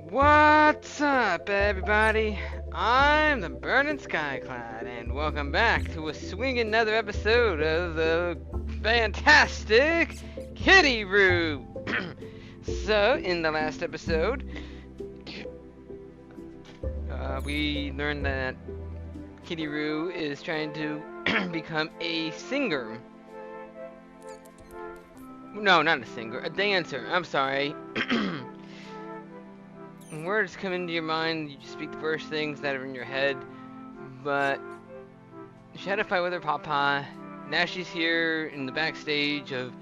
What's up, everybody? I'm the BurningSkyCloud, and welcome back to a swinging another episode of the fantastic Kitty Roo. So, in the last episode, we learned that Kitty Roo is trying to become a singer. No, not a singer, a dancer. I'm sorry. When words come into your mind, you just speak the first things that are in your head. But she had a fight with her papa. Now she's here in the backstage of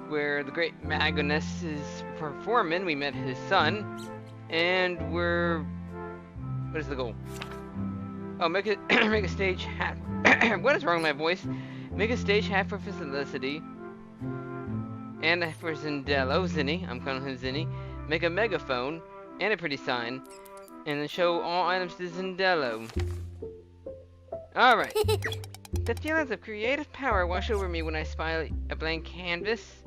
where the great Magnus is performing. We met his son, and what is the goal? Oh, make a make a stage hat. What is wrong with my voice? Make a stage hat for Felicity, and for Zindolo, Zinny. I'm calling him Zinny. Make a megaphone and a pretty sign, and then show all items to Zindolo. Alright. The feelings of creative power wash over me when I spy a blank canvas.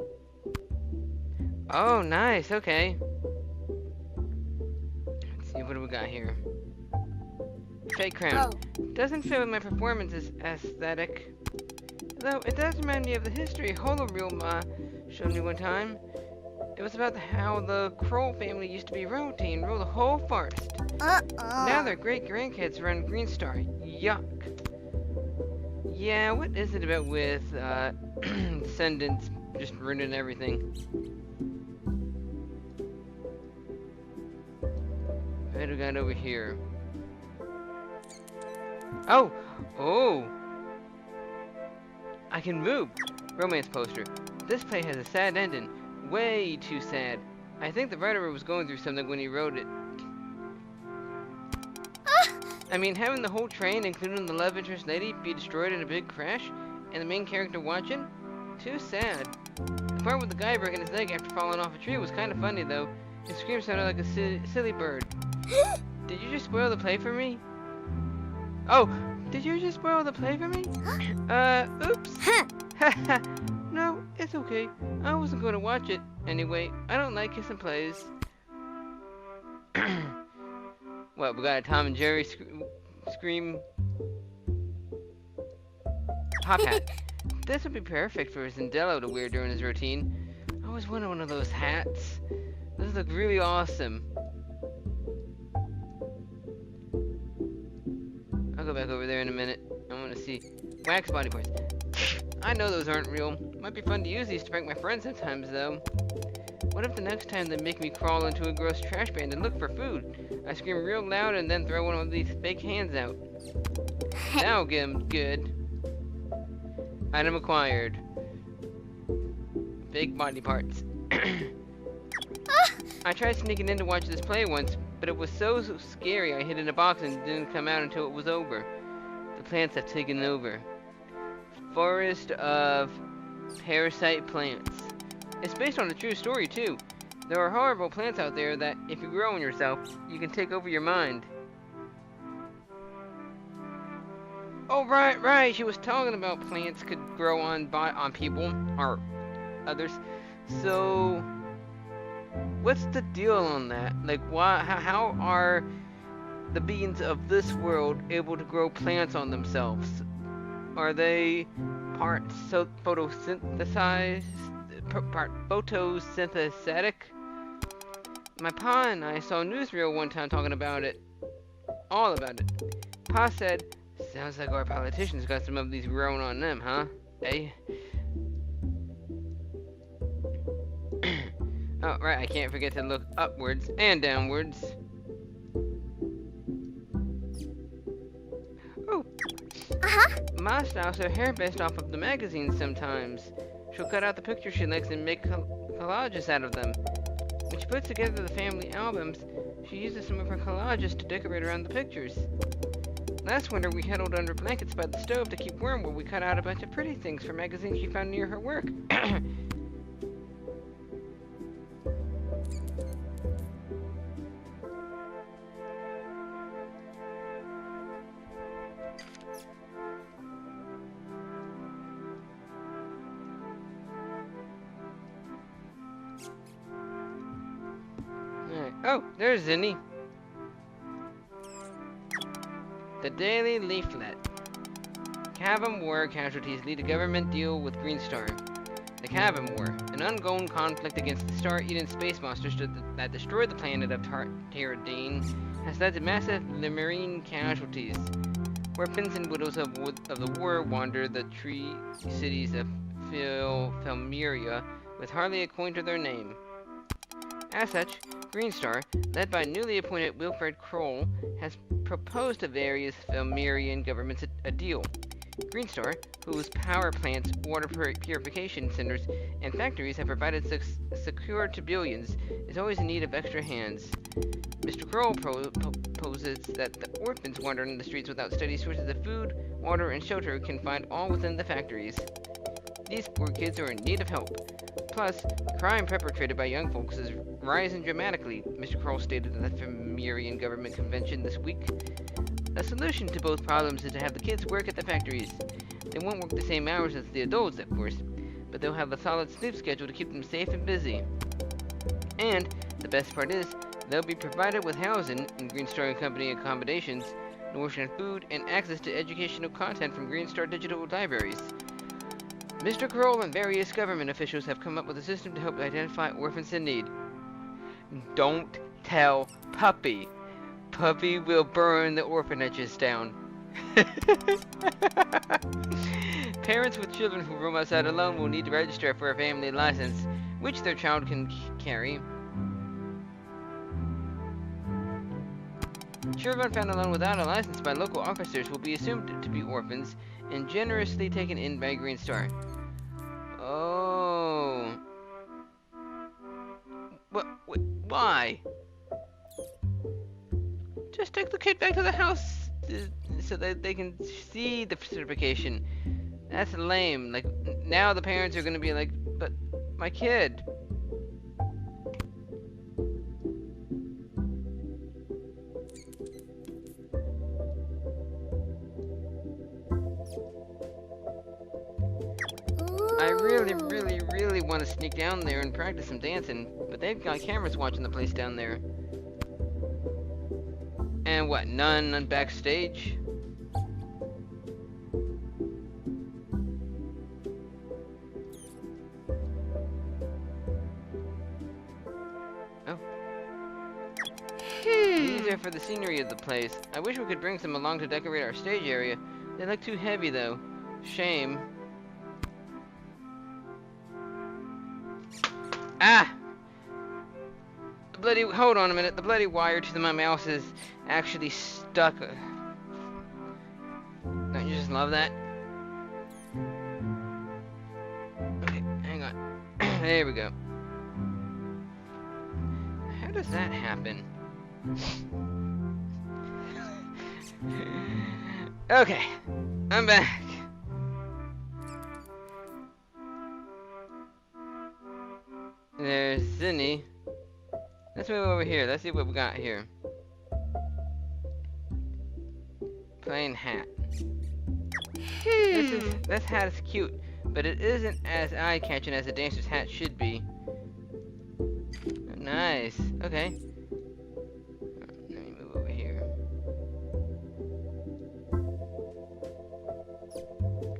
Oh, nice, okay. Let's see, what do we got here? Fake crown. Doesn't fit with my performance aesthetic. Though, it does remind me of the history Holoreal Ma showed me one time. It was about how the Kroll family used to be royalty and rule the whole forest. Now their great-grandkids run Green Star. Yuck. Yeah, what is it about with descendants just ruining everything? What do we got over here? Oh! Oh! I can move! Romance poster. This play has a sad ending. Way too sad. I think the writer was going through something when he wrote it. I mean, having the whole train, including the love interest lady, be destroyed in a big crash, and the main character watching? Too sad. The part with the guy breaking his leg after falling off a tree was kind of funny, though. His scream sounded like a silly bird. Did you just spoil the play for me? Oh, did you just spoil the play for me? Oops. No, it's okay. I wasn't going to watch it. Anyway, I don't like kissing plays. What, we got a Tom and Jerry scream pop hat. This would be perfect for Zindolo to wear during his routine. I always wanted one of those hats. Those look really awesome. I'll go back over there in a minute. I want to see wax body parts. I know those aren't real. Might be fun to use these to prank my friends sometimes, though. What if the next time they make me crawl into a gross trash bin and look for food? I scream real loud and then throw one of these fake hands out. That'll get 'em good. Item acquired. Fake body parts. I tried sneaking in to watch this play once, but it was so scary I hid in a box and didn't come out until it was over. The plants have taken over. Forest of Parasite Plants. It's based on a true story, too. There are horrible plants out there that, if you grow on yourself, you can take over your mind. Oh, right. She was talking about plants could grow on people, or others. So, what's the deal on that? Like, how are the beings of this world able to grow plants on themselves? Are they part photosynthesized, part photosynthetic? My pa and I saw a newsreel one time talking about it. All about it. Pa said, sounds like our politicians got some of these growing on them, huh? Eh? Oh, right, I can't forget to look upwards and downwards. Oh. Ma styles her hair based off of the magazines sometimes. She'll cut out the pictures she likes and make collages out of them. When she puts together the family albums, she uses some of her collages to decorate around the pictures. Last winter, we huddled under blankets by the stove to keep warm while we cut out a bunch of pretty things for magazines she found near her work. Oh, there's Zinni. The Daily Leaflet. Cavum War casualties lead a government deal with Green Star. The Cavum War, an ongoing conflict against the star-eaten space monsters that destroyed the planet of Terradine, has led to massive marine casualties. Orphans and widows of the war wander the tree cities of Felmeria with hardly a coin to their name. As such, Green Star, led by newly appointed Wilfred Kroll, has proposed to various Felmerian governments a deal. Green Star, whose power plants, water purification centers, and factories have provided secure to billions, is always in need of extra hands. Mr. Kroll proposes that the orphans wandering the streets without steady sources of food, water, and shelter can find all within the factories. These poor kids are in need of help. Plus, crime perpetrated by young folks is rising dramatically, Mr. Kroll stated at the Felmerian government convention this week. A solution to both problems is to have the kids work at the factories. They won't work the same hours as the adults, of course, but they'll have a solid sleep schedule to keep them safe and busy. And, the best part is, they'll be provided with housing in Green Star Company accommodations, nutrition food, and access to educational content from Green Star digital libraries. Mr. Kroll and various government officials have come up with a system to help identify orphans in need. Don't tell Puppy. Puppy will burn the orphanages down. Parents with children who roam outside alone will need to register for a family license, which their child can carry. Children found alone without a license by local officers will be assumed to be orphans and generously taken in by Green Star. Oh. Why? Just take the kid back to the house so that they can see the certification. That's lame. Like, now the parents are gonna be like, but my kid. I really want to sneak down there and practice some dancing, but they've got cameras watching the place down there. And what, none backstage? Oh. These are for the scenery of the place. I wish we could bring some along to decorate our stage area. They look too heavy though. Shame. Ah! The bloody, hold on a minute, the bloody wire to my mouse is actually stuck. Don't you just love that? Okay, hang on. There we go. How does that happen? Okay, I'm back. There's Zinni. Let's move over here. Let's see what we got here. Plain hat. This hat is cute, but it isn't as eye-catching as a dancer's hat should be. Nice. Okay. Let me move over here.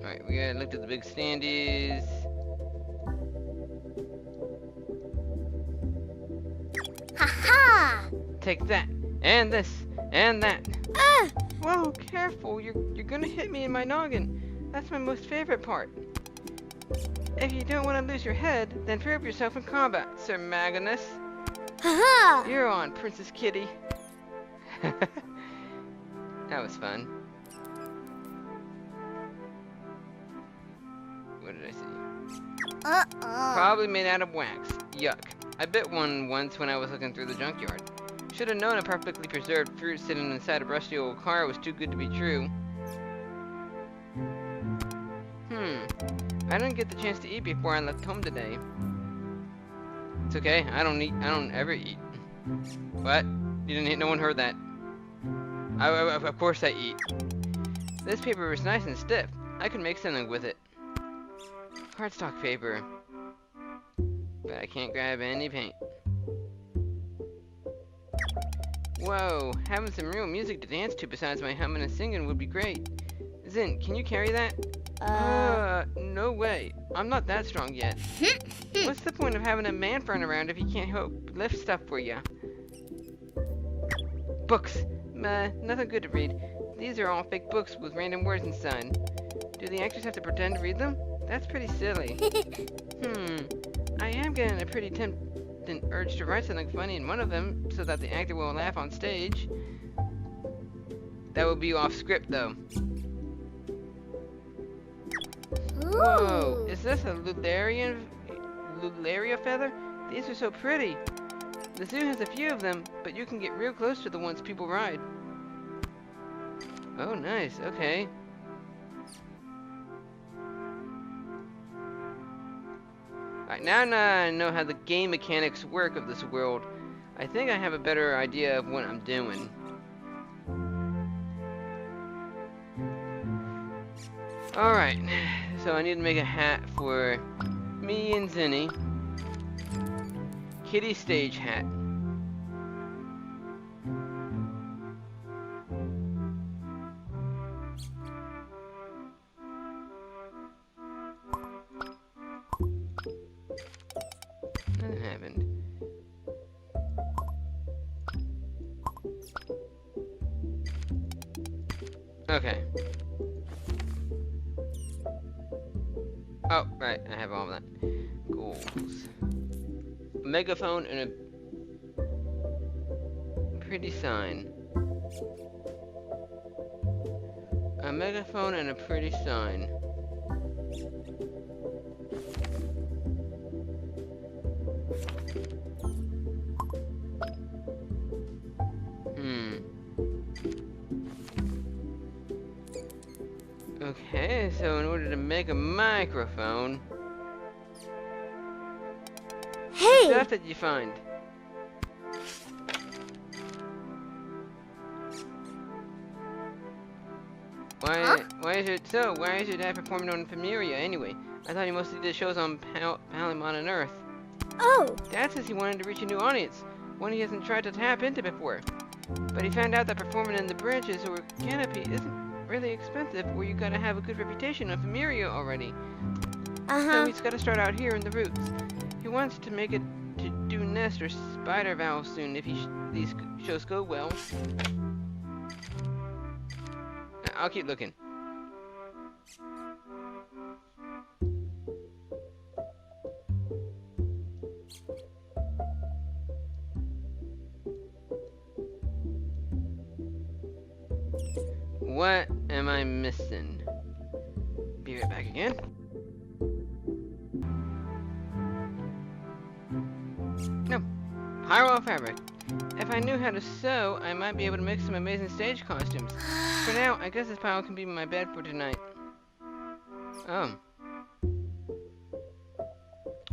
Alright, we gotta look at the big standees. Ha-ha! Take that, and this, and that. Ah! Whoa, careful, you're gonna hit me in my noggin. That's my most favorite part. If you don't want to lose your head, then prove yourself in combat, Sir Magnus. Ha-ha! You're on, Princess Kitty. That was fun. What did I see? Probably made out of wax. Yuck. I bit one once when I was looking through the junkyard. Should have known a perfectly preserved fruit sitting inside a rusty old car was too good to be true. I didn't get the chance to eat before I left home today. It's okay, I don't ever eat. What? You didn't hear, no one heard that. Of course I eat. This paper is nice and stiff. I could make something with it. Cardstock paper. But I can't grab any paint. Whoa, having some real music to dance to besides my humming and singing would be great. Zin, can you carry that? No way. I'm not that strong yet. What's the point of having a man friend around if he can't help lift stuff for you? Books. Nothing good to read. These are all fake books with random words inside. Do the actors have to pretend to read them? That's pretty silly. I am getting a pretty tempting urge to write something funny in one of them so that the actor will laugh on stage. That would be off script though. Whoa, is this a Lullaria feather? These are so pretty. The zoo has a few of them, but you can get real close to the ones people ride. Oh, nice, okay. Alright, now I know how the game mechanics work of this world. I think I have a better idea of what I'm doing. Alright, so I need to make a hat for me and Zinni. Kitty stage hat. Nothing happened. Okay. Oh, right, I have all of that. Goals. A megaphone and a pretty sign. A megaphone and a pretty sign. Okay, so in order to make a microphone, stuff that you find. Why is it so? Why is your dad performing on Familia anyway? I thought he mostly did shows on Palimon and Earth. Oh! Dad says he wanted to reach a new audience, one he hasn't tried to tap into before. But he found out that performing in the branches or canopy isn't really expensive, or you gotta have a good reputation on Familia already. So he's gotta start out here in the roots. He wants to make it to do Nest or Spider Valve soon if these shows go well. I'll keep looking. What am I missing? Be right back again. No, Pyro fabric. If I knew how to sew, I might be able to make some amazing stage costumes. For now, I guess this pile can be my bed for tonight. Oh.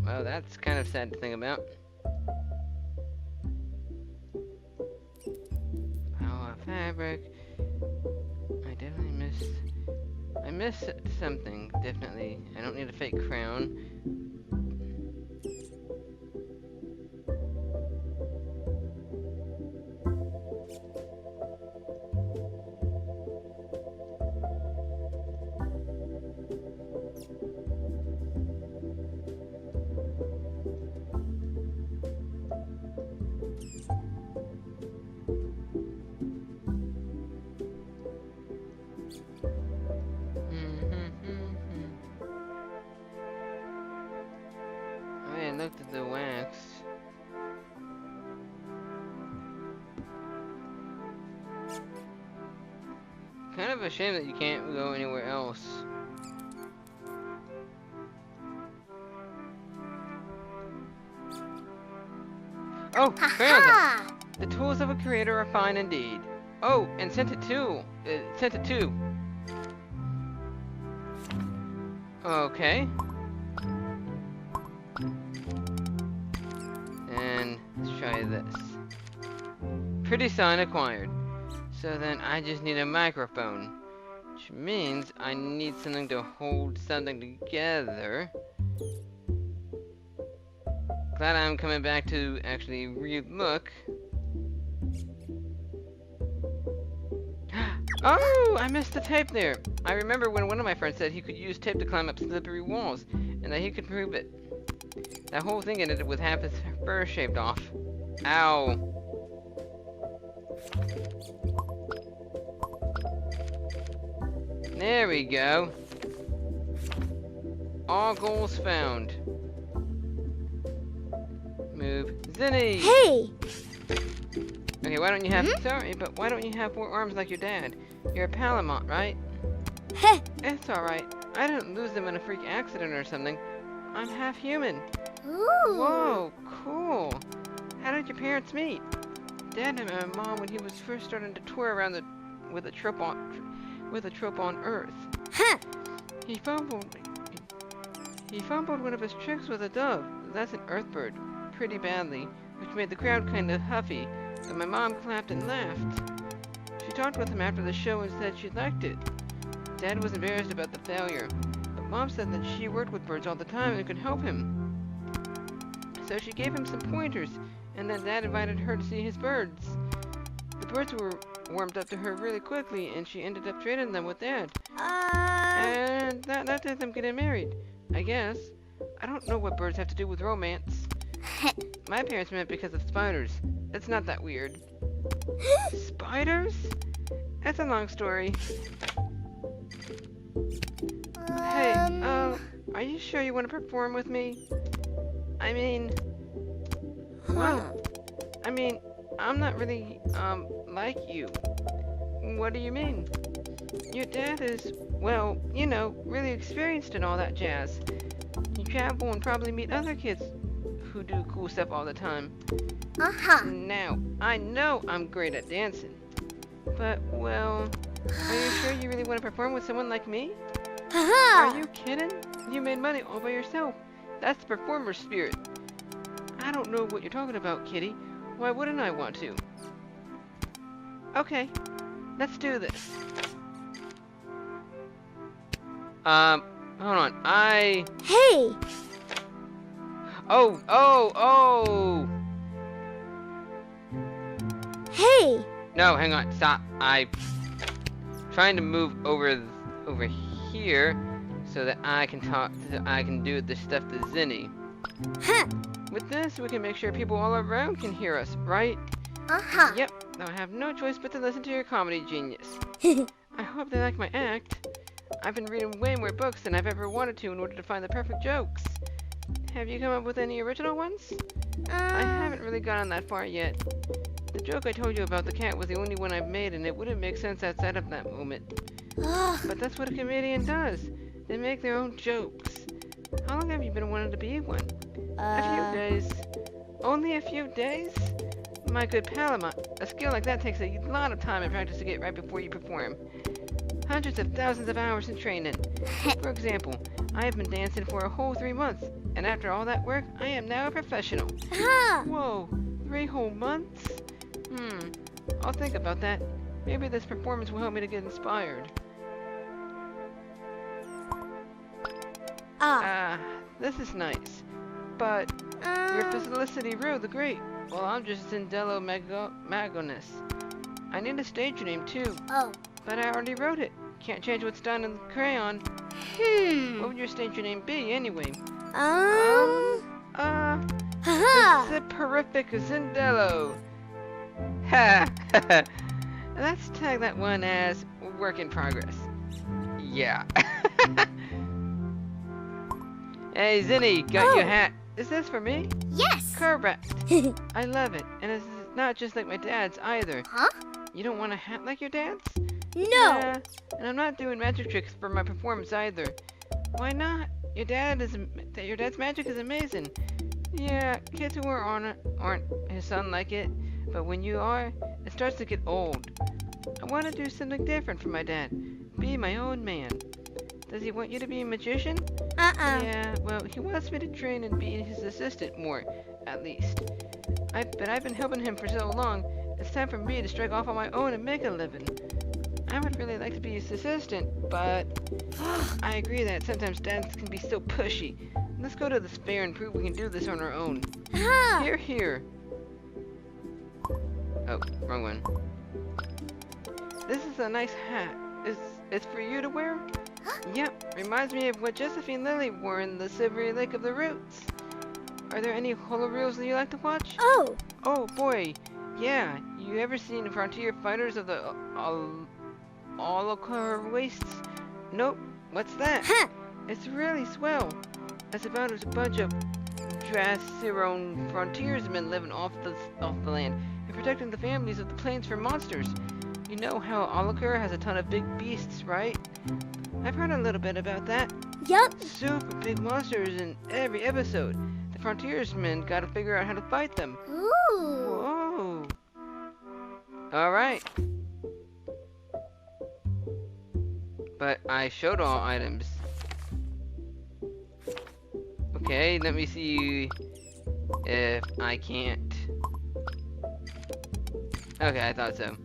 Well, that's kind of sad to think about. Pile of fabric. I missed something, definitely. I don't need a fake crown. I looked at the wax. Kind of a shame that you can't go anywhere else. Oh, found them! The tools of a creator are fine indeed. Oh, and sent it too. Okay. And let's try this. Pretty sign acquired. So then I just need a microphone, which means I need something to hold something together. Glad I'm coming back to actually re-look. Oh, I missed the tape there. I remember when one of my friends said he could use tape to climb up slippery walls, and that he could prove it. That whole thing ended with half his fur shaved off. Ow. There we go. All goals found. Move. Zinni! Hey! Okay, why don't you have... Sorry, but why don't you have 4 arms like your dad? You're a Palamont, right? Heh! It's alright. I didn't lose them in a freak accident or something. I'm half human. Ooh! Whoa, cool. How did your parents meet? Dad met my mom when he was first starting to tour around with a trip on Earth. Huh! He fumbled one of his tricks with a dove. That's an Earthbird. Pretty badly, which made the crowd kind of huffy. But my mom clapped and laughed. She talked with him after the show and said she liked it. Dad was embarrassed about the failure, but Mom said that she worked with birds all the time and could help him. So she gave him some pointers, and then Dad invited her to see his birds. The birds were warmed up to her really quickly, and she ended up trading them with Dad. And that did them getting married, I guess. I don't know what birds have to do with romance. My parents met because of spiders. It's not that weird. Spiders? That's a long story. Hey, are you sure you want to perform with me? I mean, well, I'm not really, like you. What do you mean? Your dad is, well, you know, really experienced and all that jazz. You travel and probably meet other kids who do cool stuff all the time. Now, I know I'm great at dancing, but, well, are you sure you really want to perform with someone like me? Are you kidding? You made money all by yourself. That's the performer spirit. I don't know what you're talking about, kitty. Why wouldn't I want to? Okay, let's do this. Hold on, Hey! Oh! Hey! No, hang on, stop. I'm trying to move over here so that I can do this stuff to Zinni. Huh! With this, we can make sure people all around can hear us, right? Yep, I have no choice but to listen to your comedy genius. I hope they like my act. I've been reading way more books than I've ever wanted to in order to find the perfect jokes. Have you come up with any original ones? I haven't really gotten that far yet. The joke I told you about the cat was the only one I've made, and it wouldn't make sense outside of that moment. But that's what a comedian does. They make their own jokes. How long have you been wanting to be one? A few days. Only a few days? My good Palamont, a skill like that takes a lot of time and practice to get right before you perform. Hundreds of thousands of hours in training. For example, I have been dancing for a whole 3 months, and after all that work, I am now a professional. Whoa, 3 whole months? I'll think about that. Maybe this performance will help me to get inspired. This is nice. But you're Felicity Rue the Great. Well, I'm just Zindolo Magonus. I need a stage name too. But I already wrote it. Can't change what's done in crayon. What would your stage name be anyway? The Siperific Zindolo. Ha! Let's tag that one as work in progress. Yeah. Hey, Zinni, got your hat. Is this for me? Yes! Correct. I love it. And it's not just like my dad's either. You don't want a hat like your dad's? No! Yeah, and I'm not doing magic tricks for my performance either. Why not? Your dad's magic is amazing. Yeah, kids who are on it aren't his son like it, but when you are, it starts to get old. I want to do something different for my dad. Be my own man. Does he want you to be a magician? Yeah, well, he wants me to train and be his assistant more, at least. But I've been helping him for so long, it's time for me to strike off on my own and make a living. I would really like to be his assistant, but I agree that sometimes dads can be so pushy. Let's go to this fair and prove we can do this on our own. Here, here. Oh, wrong one. This is a nice hat. It's for you to wear? Yep, reminds me of what Josephine Lily wore in the Silvery Lake of the Roots. Are there any holo reels that you like to watch? Oh. Oh boy, yeah. You ever seen Frontier Fighters of the Alokar Wastes? Nope. What's that? Huh. It's really swell. It's about a bunch of Drasiron frontiersmen living off the land and protecting the families of the plains from monsters. You know how Alokar has a ton of big beasts, right? I've heard a little bit about that. Yup. Super big monsters in every episode. The frontiersmen gotta figure out how to fight them. Ooh. Whoa. Alright. But I showed all items. Okay, let me see if I can't. Okay, I thought so.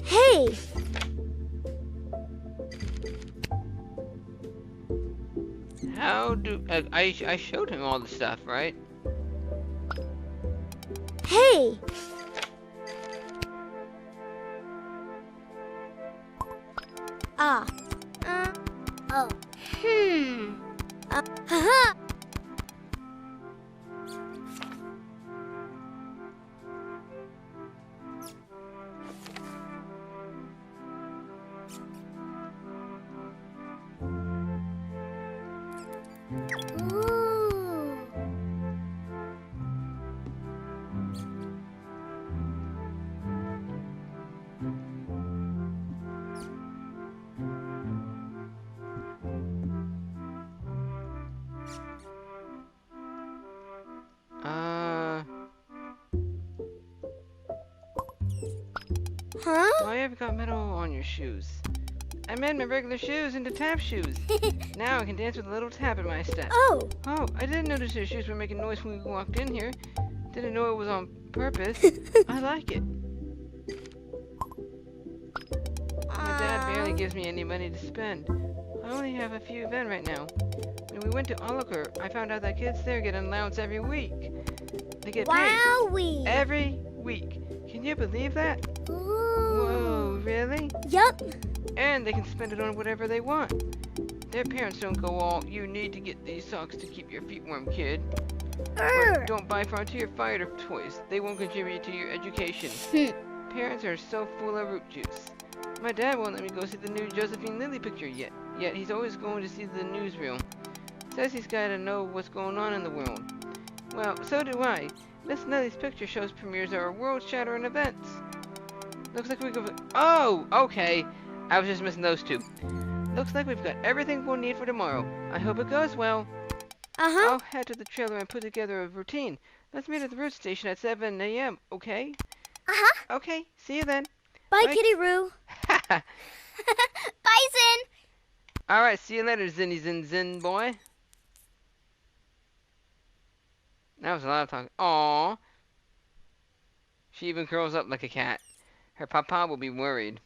Hey. How do I showed him all the stuff, right? Hey. Ah. Oh. Haha. Ooh. Huh? Why have you got metal on your shoes? I made my regular shoes into tap shoes. Now I can dance with a little tap in my step. Oh. Oh, I didn't notice your shoes were making noise when we walked in here. Didn't know it was on purpose. I like it. My dad barely gives me any money to spend. I only have a few then right now. When we went to Oliver, I found out that kids there get an allowance every week. They get paid Wowee. every week. Can you believe that? Ooh. Whoa, really? Yup. And they can spend it on whatever they want. Their parents don't go all, you need to get these socks to keep your feet warm, kid. Or don't buy Frontier Fighter toys. They won't contribute to your education. Parents are so full of root juice. My dad won't let me go see the new Josephine Lily picture yet. Yet he's always going to see the newsreel. Says he's got to know what's going on in the world. Well, so do I. Miss Lily's picture shows premieres are world-shattering events. Looks like we go. Oh, okay. I was just missing those two. Looks like we've got everything we'll need for tomorrow. I hope it goes well. Uh-huh. I'll head to the trailer and put together a routine. Let's meet at the route station at 7 a.m., okay? Uh-huh. Okay, see you then. Bye, Bye. Kitty Roo. Bye, Zin. Alright, see you later, Zinny Zin Zin boy. That was a lot of talking. Aww. She even curls up like a cat. Her papa will be worried.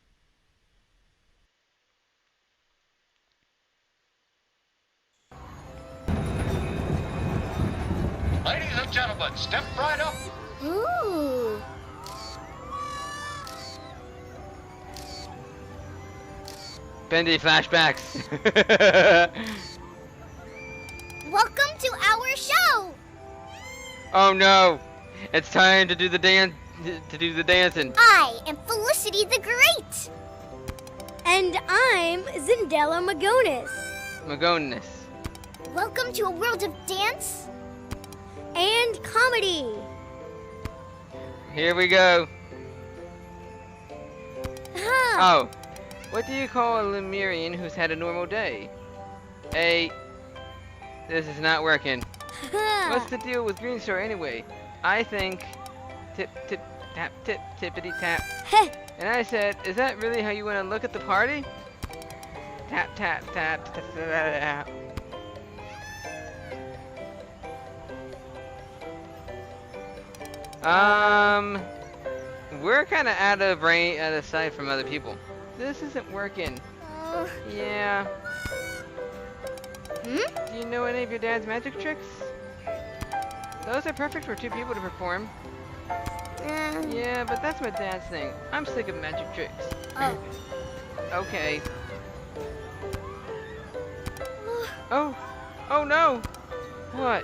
Ladies and gentlemen, step right up. Ooh. Bendy flashbacks. Welcome to our show. Oh no! It's time to do the dance. To do the dancing. I am Felicity the Great. And I'm Zindolo Magonis. Magonis. Welcome to a world of dance and comedy. Here we go. Huh. Oh, what do you call a Lemurian who's had a normal day? This is not working. What's the deal with Green Star anyway? I think tip tip tap tip tippity tap. Heh. And I said, is that really how you want to look at the party? Tap tap tap tap tap. We're kind of out of range, out of sight from other people. This isn't working. Yeah. Do you know any of your dad's magic tricks? Those are perfect for two people to perform. Yeah, but that's my dad's thing. I'm sick of magic tricks. Oh. Okay. Oh. Oh no. What?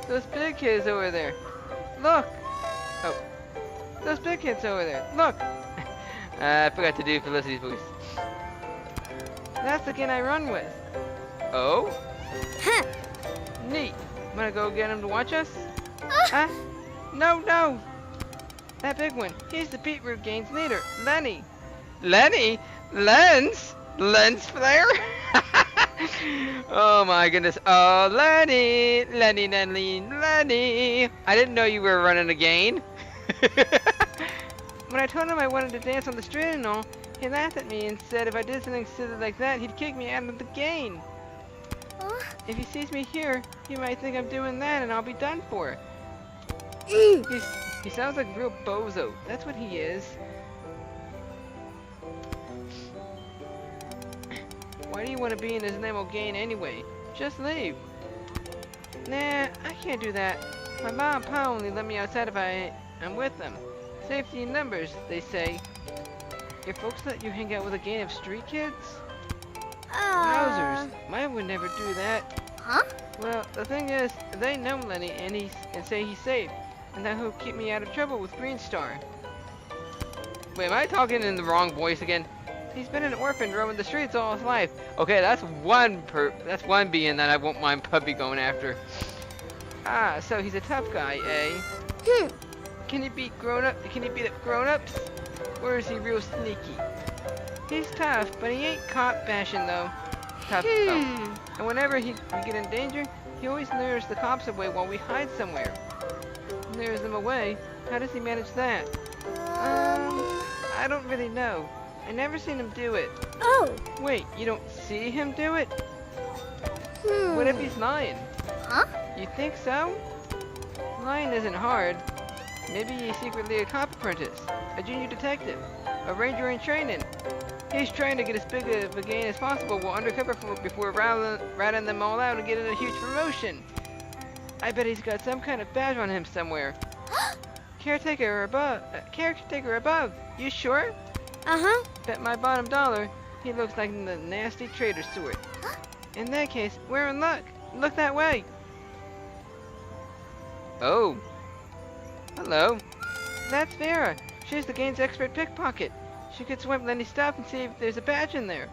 Those big kids over there. Look. Oh. Those big kids over there. Look. I forgot to do Felicity's voice. That's the kid I run with. Oh? Huh. Neat. Wanna go get him to watch us? Huh? No, no. That big one. He's the beetroot game's leader, Lenny. Lenny? Lens? Lens flare? Oh my goodness. Oh, Lenny. Lenny, Lenny, Lenny. I didn't know you were running a game. When I told him I wanted to dance on the street and all, he laughed at me and said if I did something silly like that, he'd kick me out of the game. If he sees me here, he might think I'm doing that and I'll be done for. He sounds like a real bozo. That's what he is. Why do you want to be in his limo gang anyway? Just leave. Nah, I can't do that. My mom and pa only let me outside if I'm with them. Safety in numbers, they say. Your folks let you hang out with a gang of street kids? Wowzers, mine would never do that. Huh? Well, the thing is, they know Lenny and say he's safe, and that he'll keep me out of trouble with Green Star. Wait, am I talking in the wrong voice again? He's been an orphan roaming the streets all his life. Okay, that's one being that I won't mind Puppy going after. Ah, so he's a tough guy, eh? Can he beat up grown-ups? Or is he real sneaky? He's tough, but he ain't cop bashing though. Tough. Oh. And whenever we get in danger, he always lures the cops away while we hide somewhere. Lures them away? How does he manage that? I don't really know. I never seen him do it. Oh. Wait, you don't see him do it? What if he's lying? Huh? You think so? Lying isn't hard. Maybe he's secretly a cop apprentice, a junior detective, a ranger in training. He's trying to get as big of a gain as possible while undercover before ratting them all out and getting a huge promotion. I bet he's got some kind of badge on him somewhere. Caretaker above. You sure? Uh-huh. Bet my bottom dollar he looks like the nasty traitor sort. In that case, we're in luck. Look that way. Oh. Hello. That's Vera. She's the game's expert pickpocket. She could swipe Lenny's stuff and see if there's a badge in there.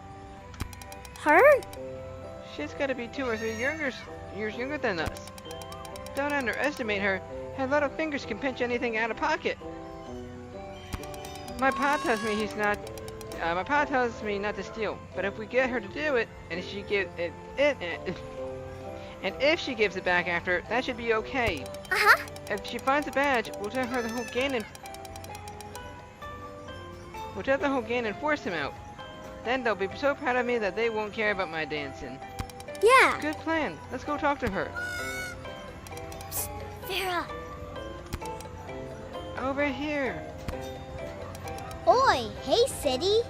Her? She's got to be 2 or 3 years younger than us. Don't underestimate her. Her little fingers can pinch anything out of pocket. My pa tells me not to steal, but if we get her to do it, and if she gives it back after, that should be okay. Uh-huh. If she finds a badge, we'll tell her the whole gang and force him out. Then they'll be so proud of me that they won't care about my dancing. Yeah. Good plan. Let's go talk to her. Psst, Vera. Over here. Oi, hey, city.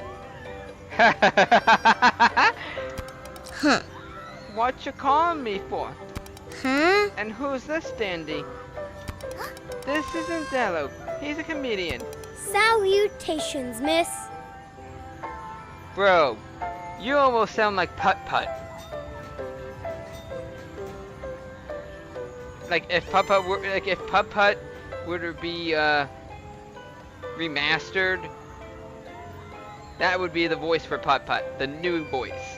Huh. What you calling me for? Huh? And who's this dandy? This is Zindolo. He's a comedian. Salutations, miss. Bro, you almost sound like Putt-Putt. Like if Putt-Putt were to be remastered, that would be the voice for Putt-Putt, the new voice.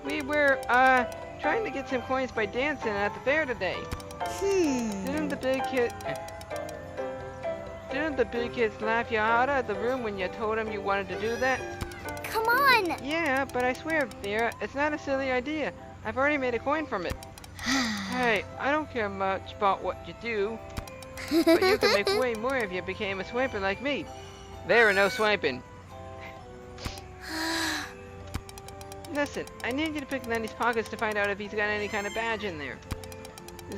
We were trying to get some coins by dancing at the fair today. Didn't the big kids laugh you out of the room when you told them you wanted to do that? Come on. Yeah, but I swear, Vera, it's not a silly idea. I've already made a coin from it. Hey, I don't care much about what you do, but you could make way more if you became a swiper like me. There are no swiping. Listen, I need you to pick Lenny's pockets to find out if he's got any kind of badge in there.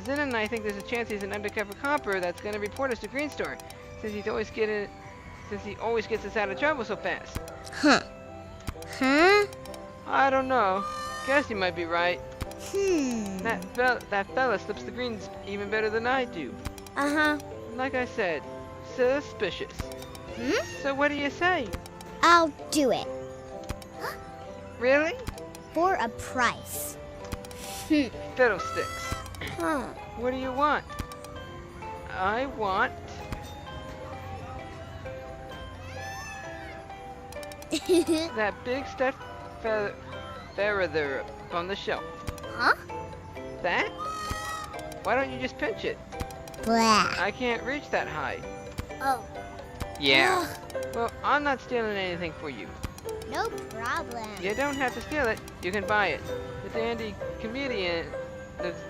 Zen and I think there's a chance he's an undercover copper that's gonna report us to Green Store, since he always gets us out of trouble so fast. Huh? I don't know. Guess he might be right. That fella slips the greens even better than I do. Uh-huh. Like I said, suspicious. So what do you say? I'll do it. Really? For a price. Fiddlesticks. Huh. What do you want? I want... that big stuffed feather there on the shelf. Huh? That? Why don't you just pinch it? Blah. I can't reach that high. Oh. Yeah. Well, I'm not stealing anything for you. No problem. You don't have to steal it. You can buy it. The dandy comedian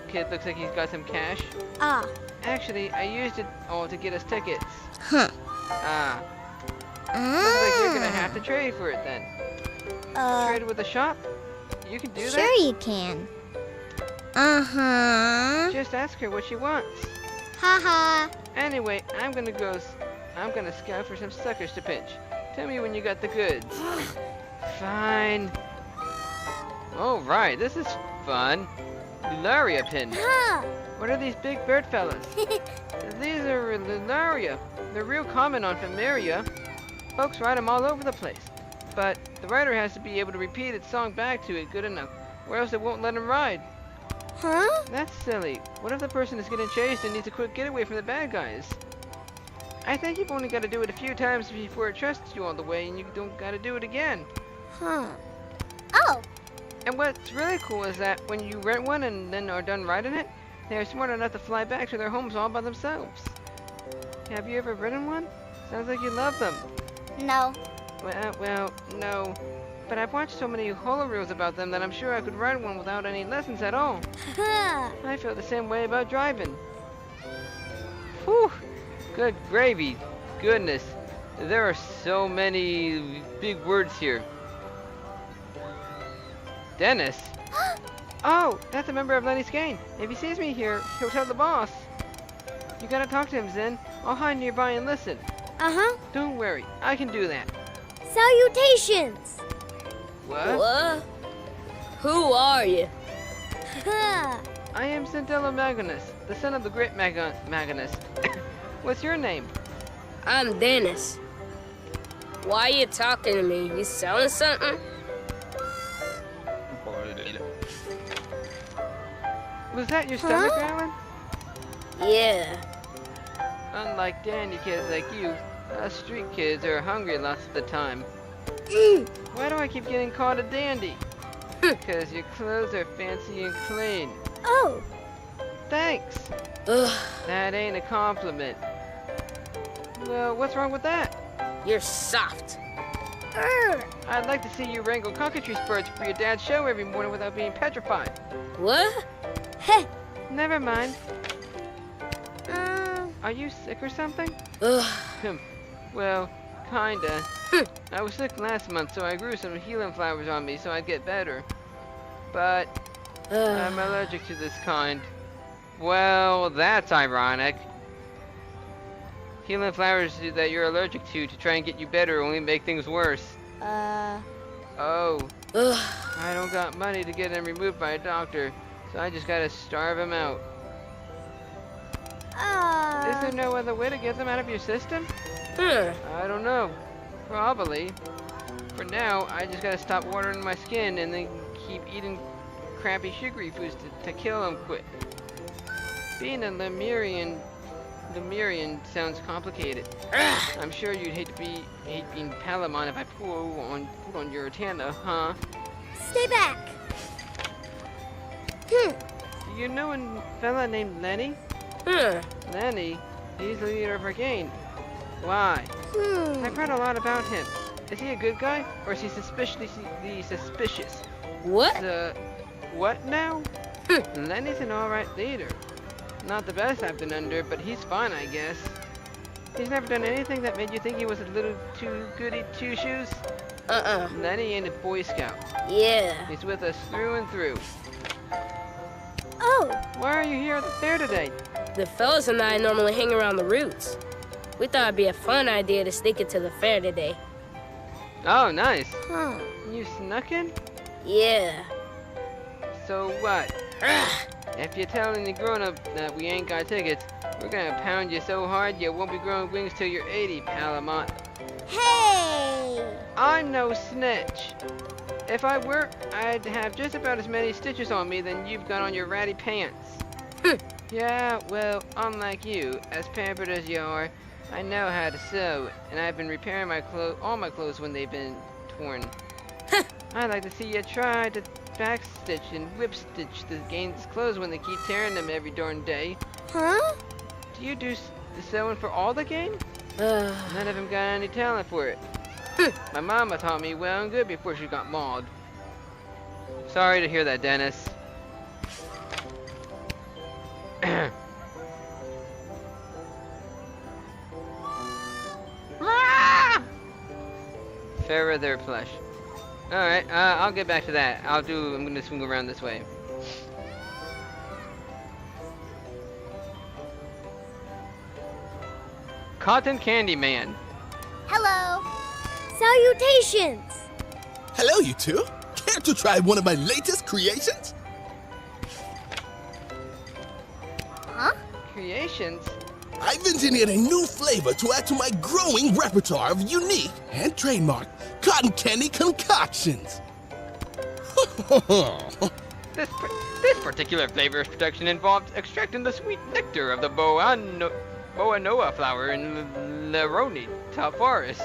kid looks like he's got some cash. Ah. Actually, I used it all to get us tickets. Huh. Looks like you're gonna have to trade for it then. Trade with the shop? You can do that? Sure you can. Uh-huh. Just ask her what she wants. Haha. Anyway, I'm gonna scout for some suckers to pinch. Tell me when you got the goods. Fine. Alright, this is fun. Luria pin. Huh. What are these big bird fellas? These are Luria. They're real common on Familia. Folks ride them all over the place. But the rider has to be able to repeat its song back to it good enough, or else it won't let him ride. Huh? That's silly. What if the person is getting chased and needs a quick getaway from the bad guys? I think you've only got to do it a few times before it trusts you all the way, and you don't got to do it again. Huh. Oh. And what's really cool is that when you rent one and then are done riding it, they are smart enough to fly back to their homes all by themselves. Have you ever ridden one? Sounds like you love them. No. Well, no. But I've watched so many holo reels about them that I'm sure I could ride one without any lessons at all. I feel the same way about driving. Whew! Good gravy. Goodness. There are so many big words here. Dennis? Oh, that's a member of Lenny's gang. If he sees me here, he'll tell the boss. You gotta talk to him, Zen. I'll hide nearby and listen. Uh-huh. Don't worry, I can do that. Salutations. What? Who are you? I am Zindolo Magnus, the son of the great Magnus. What's your name? I'm Dennis. Why are you talking to me? You selling something? Was that your stomach growling? Yeah. Unlike dandy kids like you, us street kids are hungry lots of the time. Why do I keep getting called a dandy? Because your clothes are fancy and clean. Oh. Thanks. Ugh, That ain't a compliment. Well, what's wrong with that? you're soft. I'd like to see you wrangle cockatoo spurts for your dad's show every morning without being petrified. What? Heh. Never mind. Are you sick or something? Ugh. Well, kinda. I was sick last month, so I grew some healing flowers on me so I'd get better. But I'm allergic to this kind. Well, that's ironic. Healing flowers that you're allergic to try and get you better only make things worse. Oh. Ugh. I don't got money to get them removed by a doctor, so I just gotta starve them out. Is there no other way to get them out of your system? I don't know. Probably. For now, I just gotta stop watering my skin and then keep eating crappy sugary foods to kill them quick. Being a Lemurian sounds complicated. I'm sure you'd hate being Palamon if I pulled on your antenna, huh? Stay back. Do you know a fella named Lenny? Lenny? He's the leader of our gang. Why? I've heard a lot about him. Is he a good guy, or is he suspiciously suspicious? What? What now? Lenny's an alright leader. Not the best I've been under, but he's fine, I guess. He's never done anything that made you think he was a little too goody two-shoes? Lenny ain't a Boy Scout. Yeah. He's with us through and through. Oh. Oh, Why are you here at the fair today? The fellas and I normally hang around the roots. We thought it'd be a fun idea to sneak into the fair today. Oh, nice. huh. You snuck in? Yeah. So what? If you tell any grown-up that we ain't got tickets, we're gonna pound you so hard you won't be growing wings till you're 80, Palamont. Hey! I'm no snitch. If I were, I'd have just about as many stitches on me than you've got on your ratty pants. Yeah, well, unlike you, as pampered as you are, I know how to sew, and I've been repairing all my clothes when they've been torn. I'd like to see you try to backstitch and whip-stitch the gain's clothes when they keep tearing them every darn day. Huh? Do you do the sewing for all the gang? None of them got any talent for it. My mama taught me well and good before she got mauled. Sorry to hear that, Dennis. Fairer their flesh. Alright, I'll get back to that. I'm gonna swing around this way. Cotton Candy Man. Hello. Salutations. Hello, you two. Care to try one of my latest creations? Huh? Creations? I've engineered a new flavor to add to my growing repertoire of unique and trademark cotton candy concoctions. This particular flavor's production involves extracting the sweet nectar of the Boa Noa flower in Laronita forest,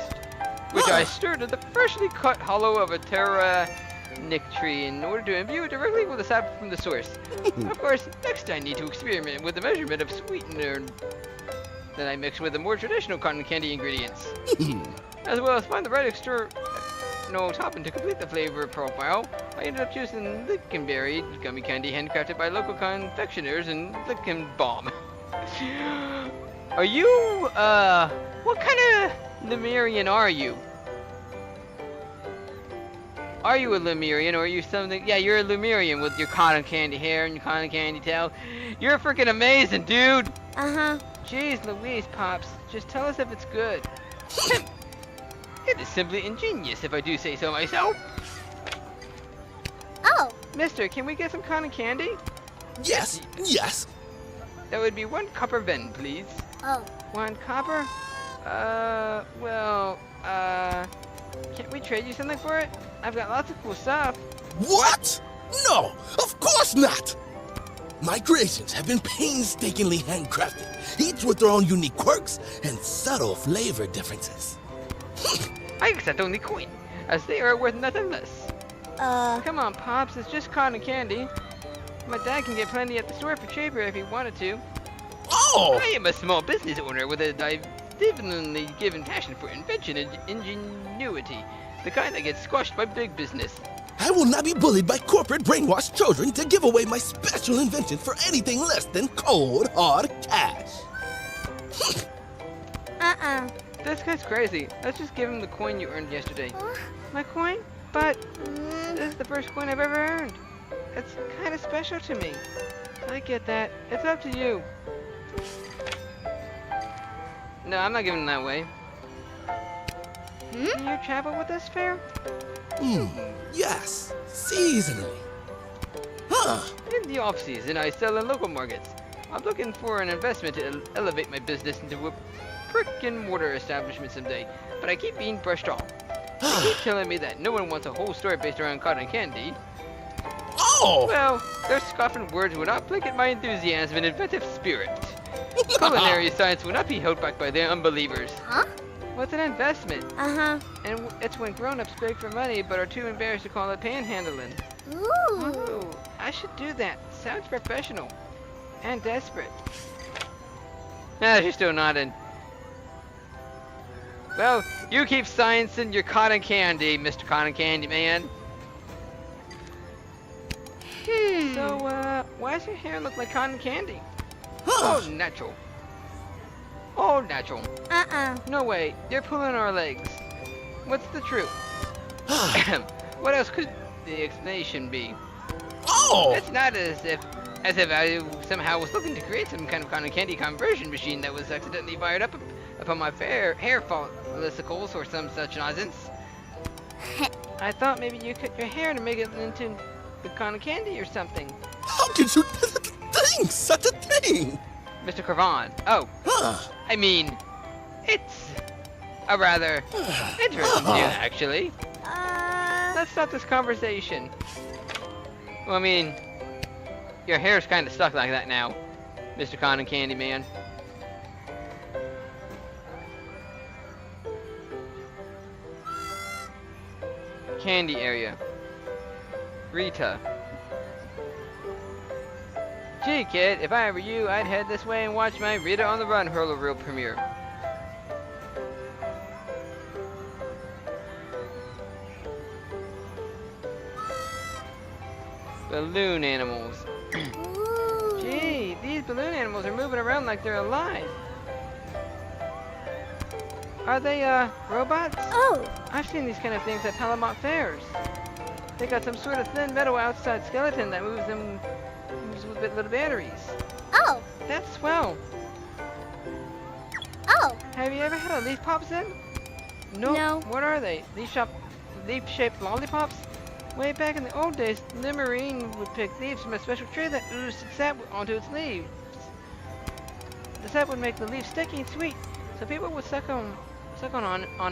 which I stirred in the freshly cut hollow of a Terra-Nick tree in order to imbue it directly with the sap from the source. Of course, next I need to experiment with the measurement of sweetener that I mix with the more traditional cotton candy ingredients, as well as find the right external topping to complete the flavor profile. I ended up choosing Lincolnberry gummy candy handcrafted by local confectioners in Lincoln Balm. Are you, what kind of Lemurian are you? Are you a Lemurian, or are you something? Yeah, you're a Lemurian with your cotton candy hair and your cotton candy tail. You're freaking amazing, dude! Uh-huh. Jeez Louise, Pops. Just tell us if it's good. It is simply ingenious, if I do say so myself. Oh, Mister, can we get some cotton candy? Yes, yes. That would be 1 copper ven, please. oh. 1 copper? Can't we trade you something for it? I've got lots of cool stuff. What? No, of course not. My creations have been painstakingly handcrafted, each with their own unique quirks and subtle flavor differences. I accept only coin, as they are worth nothing less. Come on, Pops, it's just cotton candy. My dad can get plenty at the store for cheaper if he wanted to. Oh! I am a small business owner with a divinely given passion for invention and ingenuity, the kind that gets squashed by big business. I will not be bullied by corporate brainwashed children to give away my special invention for anything less than cold, hard cash. This guy's crazy. Let's just give him the coin you earned yesterday. Huh? My coin? But this is the first coin I've ever earned. It's kind of special to me. I get that. It's up to you. No, I'm not giving him that way. Can you travel with us, fair? Yes, seasonally. Huh. In the off-season, I sell in local markets. I'm looking for an investment to elevate my business into a brick-and-mortar establishment someday, but I keep being brushed off. They keep telling me that no one wants a whole store based around cotton candy. Oh! Well, their scoffing words would not blanket my enthusiasm and inventive spirit. Culinary science will not be held back by their unbelievers. Huh? What's an investment? Uh-huh. And it's when grown-ups beg for money but are too embarrassed to call it panhandling. Ooh. Ooh, I should do that. Sounds professional. And desperate. Ah, she's still nodding. Well, you keep sciencing your cotton candy, Mr. Cotton Candy Man. So, why does your hair look like cotton candy? Oh, natural. Oh, natural. No way, you're pulling our legs. What's the truth? What else could the explanation be? Oh! It's not as if As if I somehow was looking to create some kind of cotton candy conversion machine that was accidentally fired up upon my hair follicles or some such nonsense. I thought maybe you cut your hair to make it into the cotton candy or something. How could you think such a thing? Mr. Cravan. Oh. I mean, it's a rather interesting tune, actually. Let's stop this conversation. Well, I mean, your hair's kind of stuck like that now, Mr. Cotton Candy Man. Candy area. Rita. Gee, kid, if I were you, I'd head this way and watch my Rita on the Run hurler reel premiere. Balloon animals. Gee, these balloon animals are moving around like they're alive. Are they, robots? Oh, I've seen these kind of things at Palamont fairs. They got some sort of thin metal outside skeleton that moves with little batteries. oh, That's swell. oh. Have you ever had a leaf pop then? Nope. No. What are they? Leaf-shaped lollipops? Way back in the old days, Limerine would pick leaves from a special tray that oozed sap onto its leaves. The sap would make the leaves sticky and sweet, so people would suck on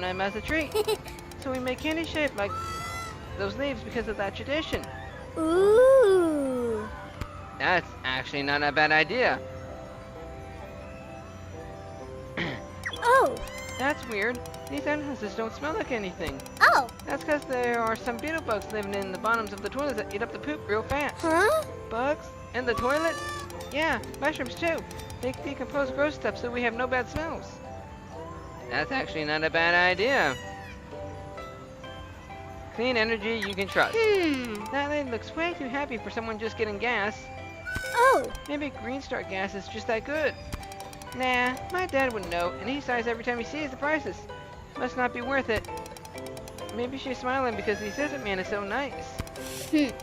them as a treat. So we make candy shaped like those leaves because of that tradition. Ooh. That's actually not a bad idea. Oh, That's weird. These entrances don't smell like anything. oh. That's because there are some beetle bugs living in the bottoms of the toilets that eat up the poop real fast. Huh? Bugs? In the toilet? Yeah, mushrooms too. They decompose gross stuff so we have no bad smells. That's actually not a bad idea. Clean energy you can trust. That lady looks way too happy for someone just getting gas. Oh, Maybe Green Star gas is just that good. Nah, my dad wouldn't know, and he sighs every time he sees the prices. Must not be worth it. Maybe she's smiling because the assistant man is so nice.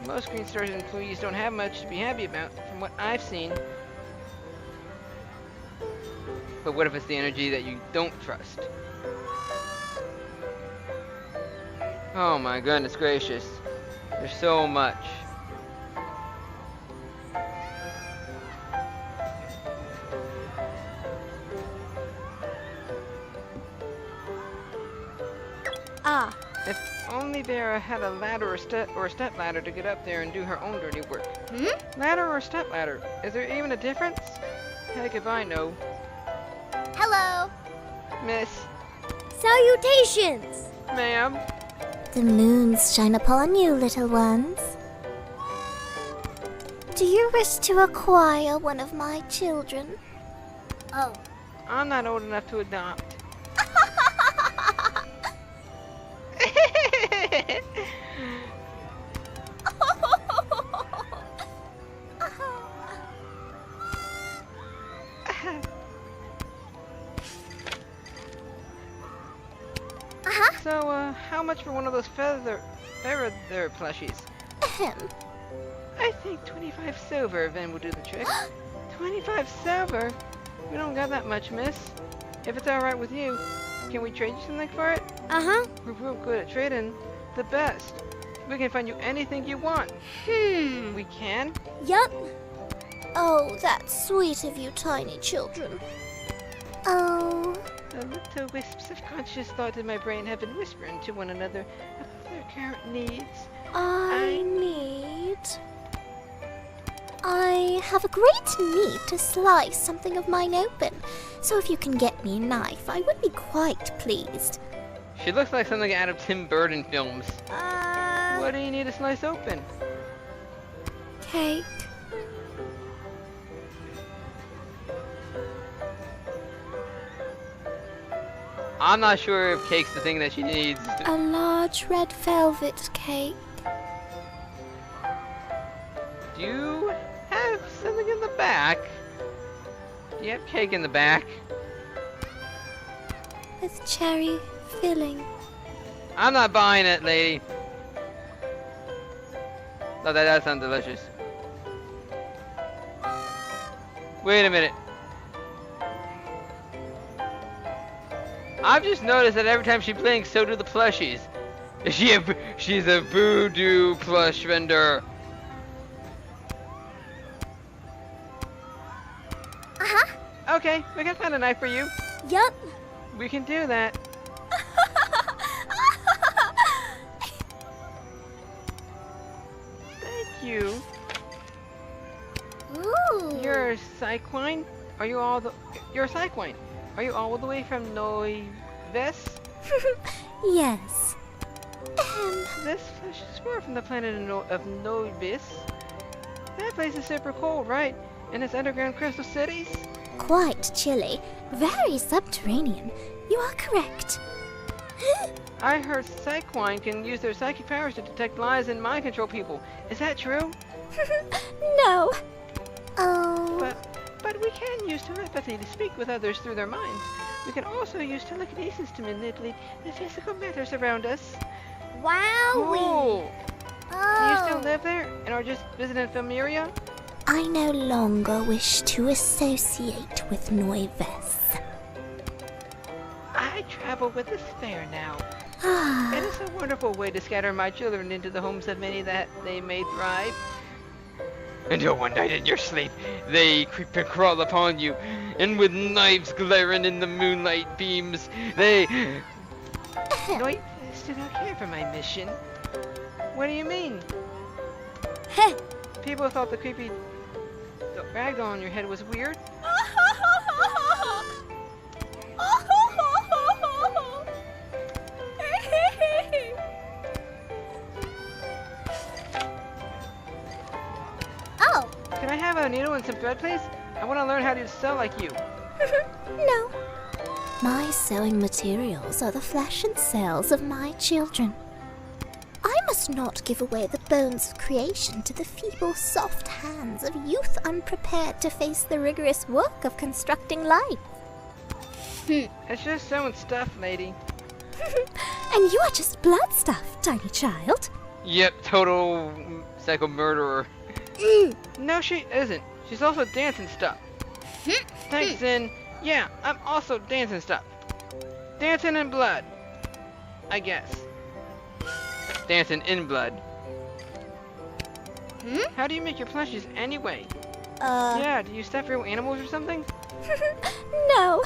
Most Green Star's employees don't have much to be happy about, from what I've seen. But what if it's the energy that you don't trust? Oh my goodness gracious. There's so much. ah. If only Vera had a ladder or step ladder to get up there and do her own dirty work. Ladder or step ladder? Is there even a difference? Heck if I know. Hello. Miss. Salutations. Ma'am. The moons shine upon you, little ones. Do you wish to acquire one of my children? Oh. I'm not old enough to adopt. So, how much for one of those feather plushies? Ahem. I think 25 silver then will do the trick. 25 silver? We don't got that much, miss. If it's alright with you, can we trade you something for it? Uh-huh. We're real good at trading. The best. We can find you anything you want. We can? Yup. Oh, that's sweet of you, tiny children. Oh, The little wisps of conscious thought in my brain have been whispering to one another about their current needs. I have a great need to slice something of mine open. So if you can get me a knife, I would be quite pleased. She looks like something out of Tim Burton films. What do you need to slice open? Cake. I'm not sure if cake's the thing that she needs. A large red velvet cake. Do you have something in the back? Do you have cake in the back? With cherry filling. I'm not buying it, lady. No, that does sound delicious. Wait a minute. I've just noticed that every time she blinks, so do the plushies. She's a voodoo plush vendor. Uh-huh. Okay, we can find a knife for you. Yup. We can do that. Thank you. Ooh. You're a Cyquine? Are you all the... You're a Cyquine. Are you all the way from Noives? Yes. This flesh is far from the planet of Noives. That place is super cold, right? And it's underground crystal cities? Quite chilly. Very subterranean. You are correct. I heard Cyquine can use their psychic powers to detect lies and mind control people. Is that true? No. Oh. But we can use telepathy to speak with others through their minds. We can also use telekinesis to manipulate the physical matters around us. Wowee. Cool. Do Oh. you still live there and are just visiting Familia? I no longer wish to associate with Noives. I travel with this fair now. Ah. It is a wonderful way to scatter my children into the homes of many that they may thrive. Until one night in your sleep, they creep and crawl upon you, and with knives glaring in the moonlight beams, they... Noives do not care for my mission. What do you mean? Heh. People thought the creepy ragdoll on your head was weird. Oh. Can I have a needle and some thread, please? I want to learn how to sew like you. No. My sewing materials are the flesh and cells of my children. I must not give away the bones of creation to the feeble, soft hands of youth unprepared to face the rigorous work of constructing life. It's just sewing stuff, lady. And you are just blood stuff, tiny child. Yep, total psycho murderer. No, she isn't. She's also dancing stuff. Thanks, Zin. Yeah, I'm also dancing stuff. Dancing in blood. I guess. Dancing in blood. How do you make your plushies anyway? Yeah, do you stuff real animals or something? No.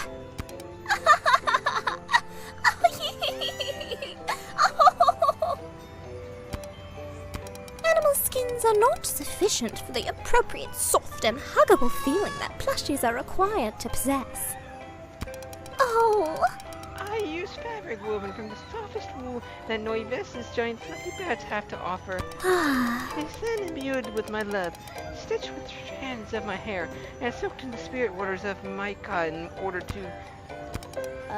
Animal skins are not sufficient for the appropriate soft and huggable feeling that plushies are required to possess. Oh. I use fabric woven from the softest wool that Noives' giant fluffy beds have to offer. It's then imbued with my love, stitched with strands of my hair, and soaked in the spirit waters of Micah in order to...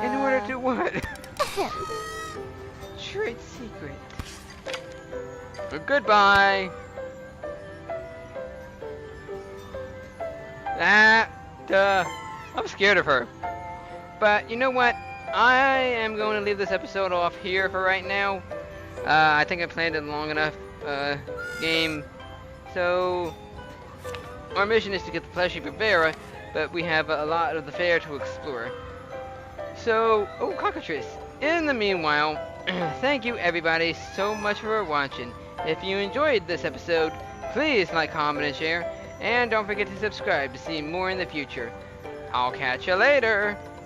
In order to what? Trade secret. Goodbye. I'm scared of her. But you know what? I am going to leave this episode off here for right now. I think I planned it long enough game. So our mission is to get the plushie for Vera, but we have a lot of the fair to explore. So, oh, cockatrice. In the meanwhile, thank you everybody so much for watching. If you enjoyed this episode, please like, comment, and share. And don't forget to subscribe to see more in the future. I'll catch you later.